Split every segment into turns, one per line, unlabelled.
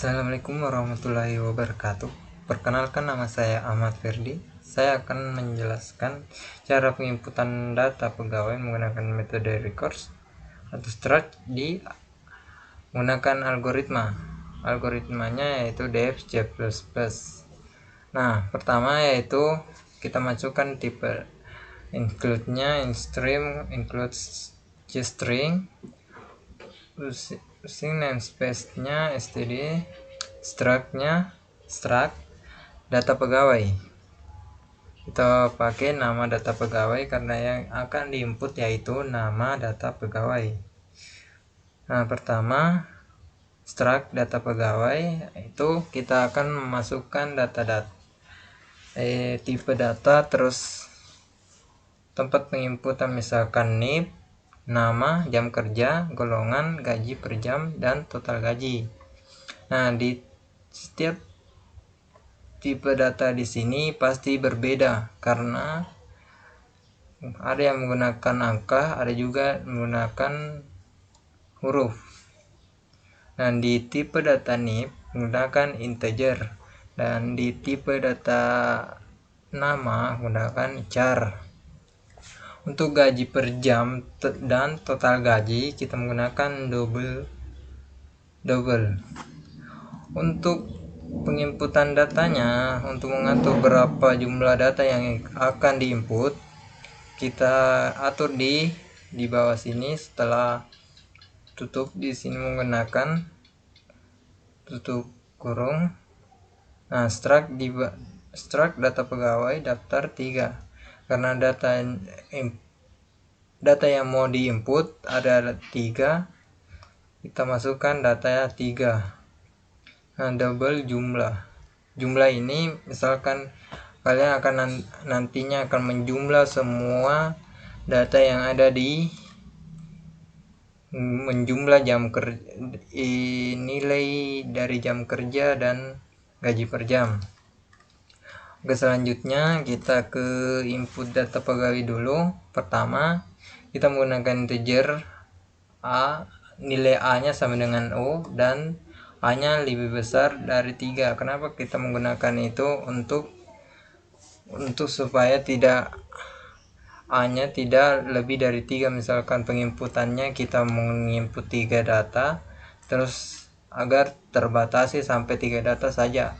Assalamualaikum warahmatullahi wabarakatuh. Perkenalkan, nama saya Ahmad Ferdi. Saya akan menjelaskan cara penginputan data pegawai menggunakan metode Recurse atau Struct di menggunakan algoritma. Algoritmanya yaitu DFG++. Nah, pertama yaitu kita masukkan tipe include-nya instream, include string, using namespace-nya std, struct-nya struct data pegawai. Kita pakai nama data pegawai karena yang akan diinput yaitu nama data pegawai. Nah, pertama struct data pegawai itu kita akan memasukkan tipe data, terus tempat penginputan misalkan NIP, nama, jam kerja, golongan, gaji per jam, dan total gaji. Nah, di setiap tipe data di sini pasti berbeda karena ada yang menggunakan angka, ada juga menggunakan huruf. Nah, di tipe data NIP menggunakan integer, dan di tipe data nama menggunakan char. Untuk gaji per jam dan total gaji kita menggunakan double. Untuk penginputan datanya, untuk mengatur berapa jumlah data yang akan diinput, kita atur di bawah sini. Setelah tutup di sini menggunakan tutup kurung. Nah, struct data pegawai daftar 3 karena data yang mau diinput ada 3, kita masukkan data 3. Nah, double jumlah ini misalkan kalian akan nantinya akan menjumlah semua data yang ada menjumlah nilai dari jam kerja dan gaji per jam. Oke, selanjutnya kita ke input data pegawai dulu. Pertama kita menggunakan integer A, nilai A nya sama dengan O dan A nya lebih besar dari 3. Kenapa kita menggunakan itu? Untuk supaya A nya tidak lebih dari 3. Misalkan penginputannya kita menginput 3 data, terus agar terbatasi sampai 3 data saja.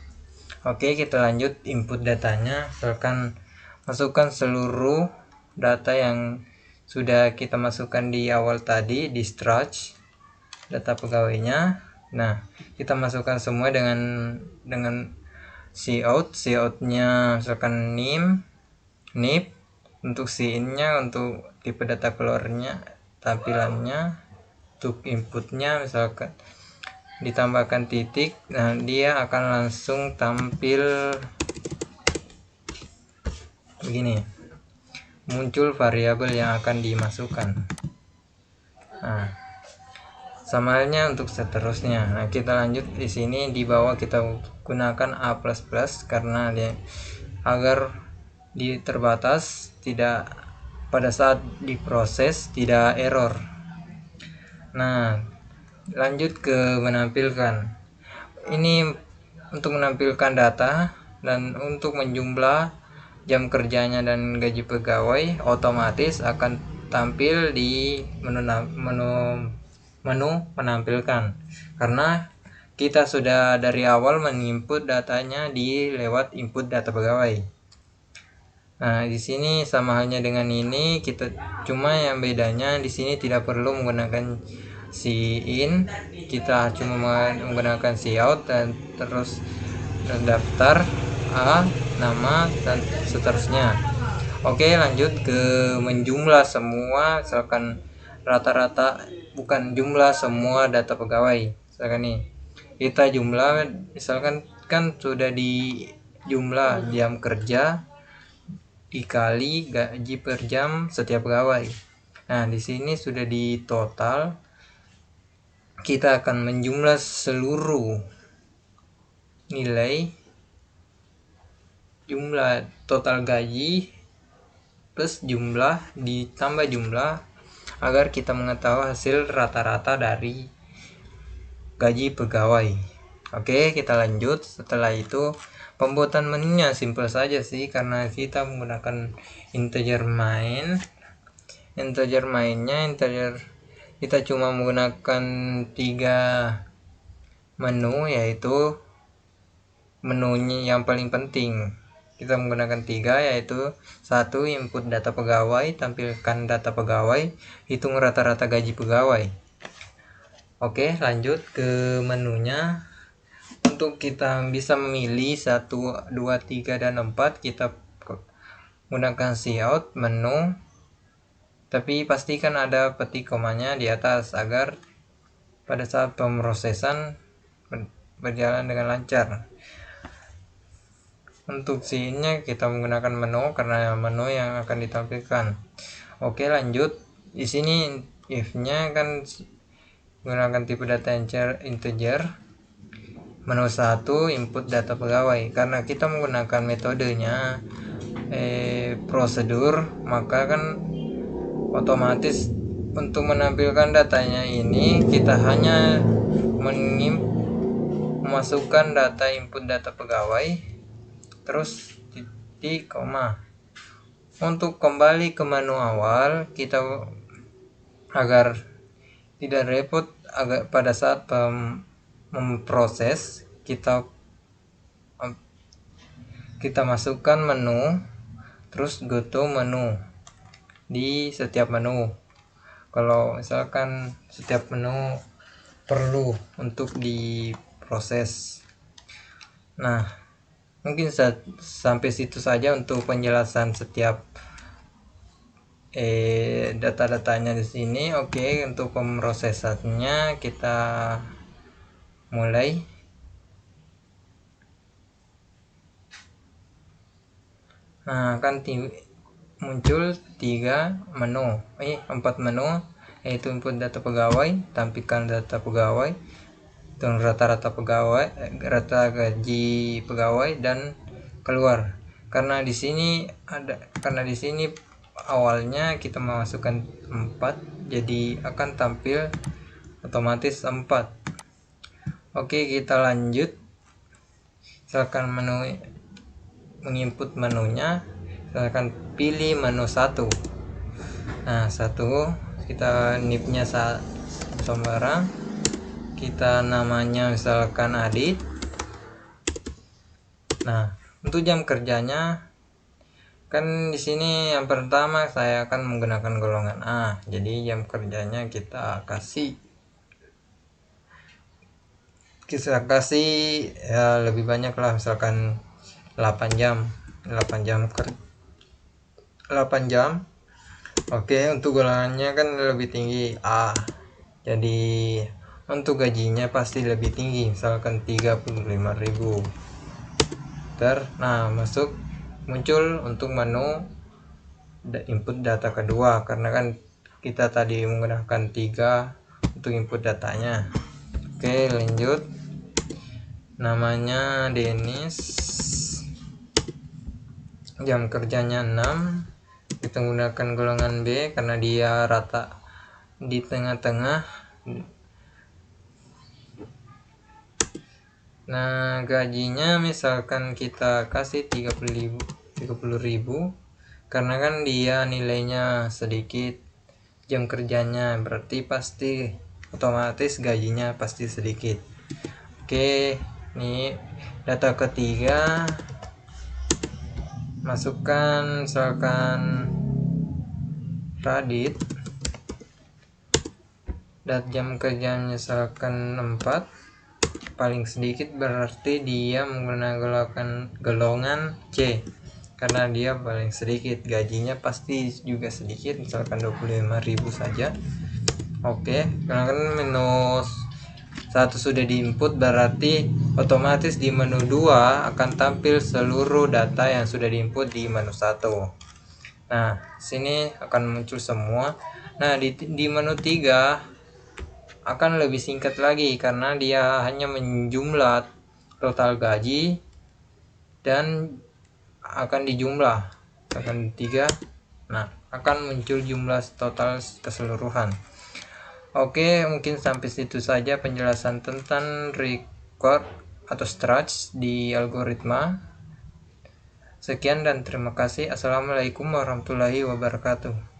Oke, kita lanjut input datanya. Misalkan masukkan seluruh data yang sudah kita masukkan di awal tadi di struct data pegawainya. Nah, kita masukkan semua dengan cout-nya misalkan NIP, untuk in-nya, untuk tipe data keluarnya, tampilannya, untuk inputnya misalkan ditambahkan titik. Nah, dia akan langsung tampil begini, muncul variabel yang akan dimasukkan. Nah, sama halnya untuk seterusnya. Nah, kita lanjut di sini. Di bawah kita gunakan A++ karena dia agar terbatas, tidak pada saat diproses tidak error. Nah, lanjut ke menampilkan. Ini untuk menampilkan data, dan untuk menjumlah jam kerjanya dan gaji pegawai otomatis akan tampil di menu menampilkan karena kita sudah dari awal menginput datanya lewat input data pegawai. Nah, di sini sama halnya dengan ini, cuma yang bedanya di sini tidak perlu menggunakan in, kita cuma menggunakan cout dan terus daftar A, nama, dan seterusnya. Oke, lanjut ke menjumlah semua, misalkan rata-rata, bukan jumlah semua data pegawai. Misalkan nih, kita jumlah, misalkan kan sudah di jumlah jam kerja dikali gaji per jam setiap pegawai. Nah, di sini sudah di total, kita akan menjumlah seluruh nilai jumlah total gaji plus jumlah ditambah jumlah agar kita mengetahui hasil rata-rata dari gaji pegawai. Oke, kita lanjut. Setelah itu pembuatan menunya simple saja sih, karena kita menggunakan integer main. Integer kita cuma menggunakan 3 menu, yaitu menunya yang paling penting kita menggunakan 3, yaitu 1. Input data pegawai, tampilkan data pegawai, hitung rata-rata gaji pegawai. Oke, lanjut ke menunya. Untuk kita bisa memilih 1, 2, 3, dan 4, kita menggunakan cout menu, tapi pastikan ada petik komanya di atas agar pada saat pemrosesan berjalan dengan lancar. Untuk scene-nya kita menggunakan menu karena menu yang akan ditampilkan. Oke, lanjut. Di sini if-nya kan menggunakan tipe data integer. Menu 1, input data pegawai. Karena kita menggunakan metodenya prosedur, maka kan otomatis untuk menampilkan datanya ini kita hanya memasukkan data input data pegawai terus titik koma. Untuk kembali ke menu awal, kita agar tidak repot pada saat memproses, kita masukkan menu terus go to menu di setiap menu. Kalau misalkan setiap menu perlu untuk diproses. Nah, mungkin sampai situ saja untuk penjelasan setiap data-datanya di sini. Oke, untuk pemrosesannya kita mulai. Nah, akan muncul 4 menu, yaitu input data pegawai, tampilkan data pegawai, hitung rata-rata pegawai, rata gaji pegawai, dan keluar. Karena di sini awalnya kita memasukkan 4, jadi akan tampil otomatis 4. Oke, kita lanjut. Misalkan menginput menunya, misalkan pilih menu 1. Nah, 1 kita nipnya sembarang, kita namanya misalkan Adit. Nah, untuk jam kerjanya kan di sini yang pertama saya akan menggunakan golongan A, jadi jam kerjanya kita kasih ya lebih banyak lah, misalkan 8 jam. Oke, untuk golongannya kan lebih tinggi A, jadi untuk gajinya pasti lebih tinggi, misalkan 35.000. Nah, muncul untuk menu input data kedua, karena kan kita tadi menggunakan 3 untuk input datanya. Oke, lanjut. Namanya Dennis, jam kerjanya 6, kita menggunakan golongan B karena dia rata di tengah-tengah. Nah, gajinya misalkan kita kasih 30.000 karena kan dia nilainya sedikit, jam kerjanya berarti pasti otomatis gajinya pasti sedikit. Oke, ini data ketiga, masukkan misalkan Radit, dan jam kerjanya misalkan 4, paling sedikit berarti dia menggunakan golongan C karena dia paling sedikit, gajinya pasti juga sedikit, misalkan 25.000 saja. Oke, karena kan menu 1 sudah diinput, berarti otomatis di menu 2 akan tampil seluruh data yang sudah diinput di menu 1. Nah, sini akan muncul semua. Nah, di menu 3 akan lebih singkat lagi karena dia hanya menjumlah total gaji dan akan dijumlah akan 3. Nah, akan muncul jumlah total keseluruhan. Oke, mungkin sampai situ saja penjelasan tentang record atau struts di algoritma. Sekian dan terima kasih. Assalamualaikum warahmatullahi wabarakatuh.